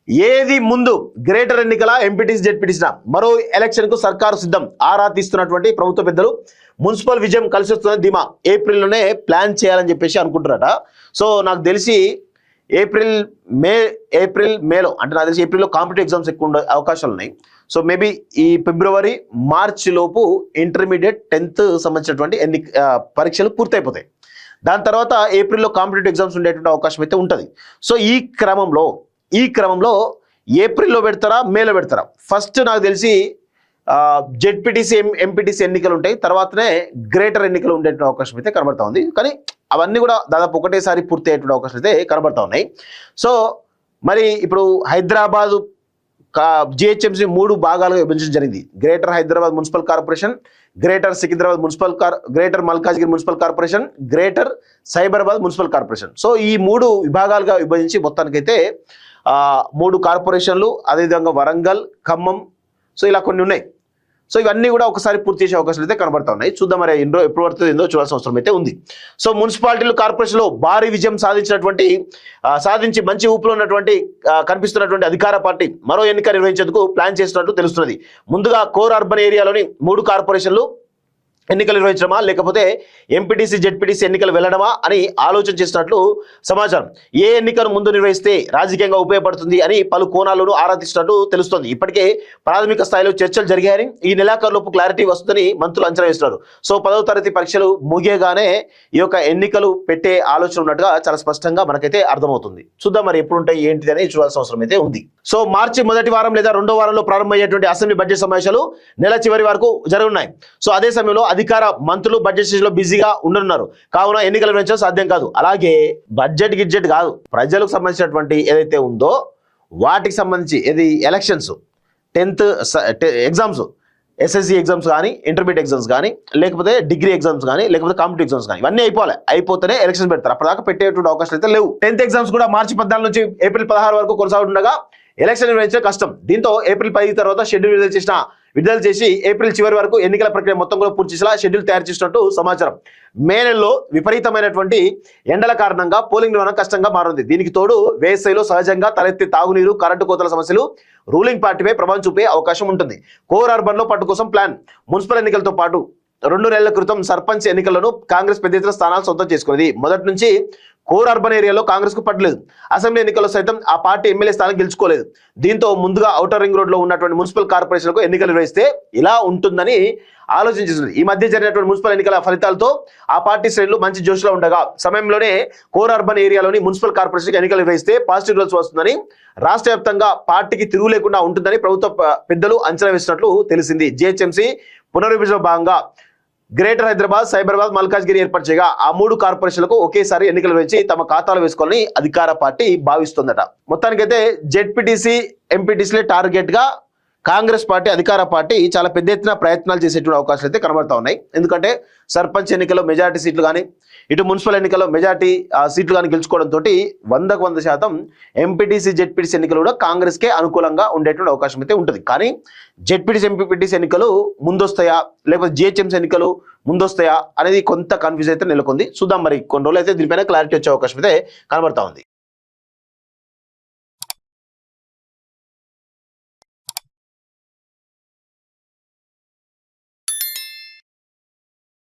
ఏది ముందు గ్రేటర్ ఎన్నికల ఎంపీటీసీ జెడ్పీటీసీ మరో ఎలక్షన్ కు సర్కారు సిద్ధం ఆరా తీస్తున్నటువంటి ప్రభుత్వ పెద్దలు మున్సిపల్ విజయం కలిసి వస్తున్న ధీమా ఏప్రిల్లోనే ప్లాన్ చేయాలని చెప్పేసి అనుకుంటున్నారట. సో నాకు తెలిసి ఏప్రిల్ మేలో అంటే నాకు తెలిసి ఏప్రిల్లో కాంపిటేటివ్ ఎగ్జామ్స్ ఎక్కువ ఉండే అవకాశాలు ఉన్నాయి. సో మేబీ ఈ ఫిబ్రవరి మార్చి లోపు ఇంటర్మీడియట్ 10th సంబంధించినటువంటి పరీక్షలు పూర్తయిపోతాయి. దాని తర్వాత ఏప్రిల్లో కాంపిటేటివ్ ఎగ్జామ్స్ ఉండేటువంటి అవకాశం అయితే ఉంటుంది. సో ఈ క్రమంలో ఏప్రిల్లో పెడతారా మేలో పెడతారా? ఫస్ట్ నాకు తెలిసి జెడ్పీటీసీ ఎంపీటీసీ ఎన్నికలు ఉంటాయి, తర్వాతనే గ్రేటర్ ఎన్నికలు ఉండేటువంటి అవకాశం అయితే కనబడతా ఉంది. కానీ అవన్నీ కూడా దాదాపు ఒకటేసారి పూర్తి అయ్యేటువంటి అవకాశం అయితే కనబడతా ఉన్నాయి. సో మరి ఇప్పుడు హైదరాబాద్ జిహెచ్ఎంసీ 3 భాగాలుగా విభజించడం జరిగింది. Greater Hyderabad municipal corporation, greater Secunderabad greater Malkajgiri municipal corporation, greater Cyberabad municipal corporation. So ఈ 3 విభాగాలుగా విభజించి మొత్తానికైతే 3 కార్పొరేషన్లు, అదేవిధంగా వరంగల్, ఖమ్మం, సో ఇలా కొన్ని ఉన్నాయి. సో ఇవన్నీ కూడా ఒకసారి పూర్తి చేసే అవకాశాలు అయితే కనబడతా ఉన్నాయి. చూద్దాం మరి ఎప్పుడు పడుతుంది ఏందో చూడాల్సిన అవసరం అయితే ఉంది. సో మున్సిపాలిటీలు కార్పొరేషన్లో భారీ విజయం సాధించి మంచి ఊపులో ఉన్నటువంటి కనిపిస్తున్నటువంటి అధికార పార్టీ మరో ఎన్నిక నిర్వహించేందుకు ప్లాన్ చేస్తున్నట్టు తెలుస్తున్నది. ముందుగా కోర్ అర్బన్ ఏరియాలోని 3 కార్పొరేషన్లు ఎన్నికలు నిర్వహించడమా లేకపోతే ఎంపీటీసీ జెడ్పీటీసీ ఎన్నికలు వెళ్ళడమా అని ఆలోచన చేసినట్లు సమాచారం. ఏ ఎన్నికను ముందు నిర్వహిస్తే రాజకీయంగా ఉపయోగపడుతుంది అని పలు కోణాలను ఆరా తీసినట్టు తెలుస్తోంది. ఇప్పటికే ప్రాథమిక స్థాయిలో చర్చలు జరిగాయని, ఈ నెలాఖరులోపు క్లారిటీ వస్తుందని మంత్రులు అంచనా వేస్తున్నారు. సో 10వ తరగతి పరీక్షలు ముగియగానే ఈ యొక్క ఎన్నికలు పెట్టే ఆలోచన ఉన్నట్టుగా చాలా స్పష్టంగా మనకైతే అర్థమవుతుంది. చూద్దాం మరి ఎప్పుడు ఉంటాయి ఏంటిది అని చూడాల్సిన అవసరం అయితే ఉంది. సో మార్చి మొదటి వారం లేదా 2వ వారంలో ప్రారంభమయ్యేటువంటి అసెంబ్లీ బడ్జెట్ సమావేశాలు నెల చివరి వరకు జరగనున్నాయి. సో అదే సమయంలో అధికార మంత్రులు బడ్జెట్ సెషన్లో బిజీగా ఉండనున్నారు. కావున ఎన్నికలు నిర్వహించడం సాధ్యం కాదు. అలాగే బడ్జెట్ కాదు, ప్రజలకు సంబంధించినటువంటి ఏదైతే ఉందో వాటికి సంబంధించి elections 10th exams, SSC exams కానీ, ఇంటర్మీడియట్ ఎగ్జామ్స్ కానీ, లేకపోతే డిగ్రీ ఎగ్జామ్స్ కానీ, లేకపోతే కాంపిటేటివ్ ఎగ్జామ్స్ కానీ, ఇవన్నీ అయిపోతేనే ఎలక్షన్స్ పెడతారు. అప్పటిదాకా పెట్టేటువంటి అవకాశాలు అయితే లేవు. 10th ఎగ్జామ్స్ కూడా మార్చి 14 నుంచి ఏప్రిల్ 16 వరకు కొనసాగుతుండగా ఎలక్షన్ నిర్వహించడం కష్టం. దీంతో ఏప్రిల్ 10 తర్వాత షెడ్యూల్ విడుదల చేసి ఏప్రిల్ చివరి వరకు ఎన్నికల ప్రక్రియ మొత్తం కూడా పూర్తి చేసేలా షెడ్యూల్ తయారు చేసినట్టు సమాచారం. మే నెలలో విపరీతమైనటువంటి ఎండల కారణంగా పోలింగ్ నిర్వహణ కష్టంగా మారింది. దీనికి తోడు వేసవిలో సహజంగా తలెత్తే తాగునీరు, కరెంటు కోతల సమస్యలు రూలింగ్ పార్టీపై ప్రభావం చూపే అవకాశం ఉంటుంది. కోర్ అర్బన్ లో పట్టు కోసం ప్లాన్. మున్సిపల్ ఎన్నికలతో పాటు 2 నెలల క్రితం సర్పంచ్ ఎన్నికలను కాంగ్రెస్ పెద్ద ఎత్తున స్థానాలు సొంతం చేసుకున్నది. మొదటి నుంచి కోర్ అర్బన్ ఏరియాలో కాంగ్రెస్ కు పట్టలేదు. అసెంబ్లీ ఎన్నికల్లో సైతం ఆ పార్టీ ఎమ్మెల్యే స్థానం గెలుచుకోలేదు. దీంతో ముందుగా ఔటర్ రింగ్ రోడ్ లో ఉన్నటువంటి మున్సిపల్ కార్పొరేషన్లకు ఎన్నికలు నిర్వహిస్తే ఇలా ఉంటుందని ఆలోచించింది. ఈ మధ్య జరిగినటువంటి మున్సిపల్ ఎన్నికల ఫలితాలతో ఆ పార్టీ శ్రేణులు మంచి జోష్లో ఉండగా సమయంలోనే కోర్ అర్బన్ ఏరియాలోని మున్సిపల్ కార్పొరేషన్ ఎన్నికలు నిర్వహిస్తే పాజిటివ్ రిజల్ట్స్ వస్తుందని, రాష్ట్ర వ్యాప్తంగా పార్టీకి తిరుగు లేకుండా ఉంటుందని ప్రభుత్వ పెద్దలు అంచనా వేసినట్లు తెలిసింది. జిహెచ్ఎంసీ పునర్విభజన భాగంగా గ్రేటర్ హైదరాబాద్, సైబరాబాద్, మల్కాజ్గిరి ఏర్పాటు చేయగా ఆ 3 కార్పొరేషన్లకు ఒకేసారి ఎన్నికలు నిర్వహించి తమ ఖాతాలో వేసుకోవాలని అధికార పార్టీ భావిస్తుందట. మొత్తానికైతే జెడ్పీటీసీ ఎంపీటీసీలే టార్గెట్ గా కాంగ్రెస్ పార్టీ, అధికార పార్టీ చాలా పెద్ద ఎత్తున ప్రయత్నాలు చేసేటువంటి అవకాశాలు అయితే కనబడతా ఉన్నాయి. ఎందుకంటే సర్పంచ్ ఎన్నికల్లో మెజారిటీ సీట్లు కానీ, ఇటు మున్సిపల్ ఎన్నికల్లో మెజారిటీ సీట్లు కానీ గెలుచుకోవడంతో 100% ఎంపీటీసీ జెడ్పీటీసీ ఎన్నికలు కూడా కాంగ్రెస్కే అనుకూలంగా ఉండేటువంటి అవకాశం అయితే ఉంటుంది. కానీ జెడ్పీటీసీ ఎంపీటీసీ ఎన్నికలు ముందొస్తాయా లేకపోతే జిహెచ్ఎంసీ ఎన్నికలు ముందొస్తాయా అనేది కొంత కన్ఫ్యూజ్ అయితే నెలకొంది. చూద్దాం మరి కొన్ని రోజులు అయితే దీనిపైన క్లారిటీ వచ్చే అవకాశం అయితే కనబడతా ఉంది.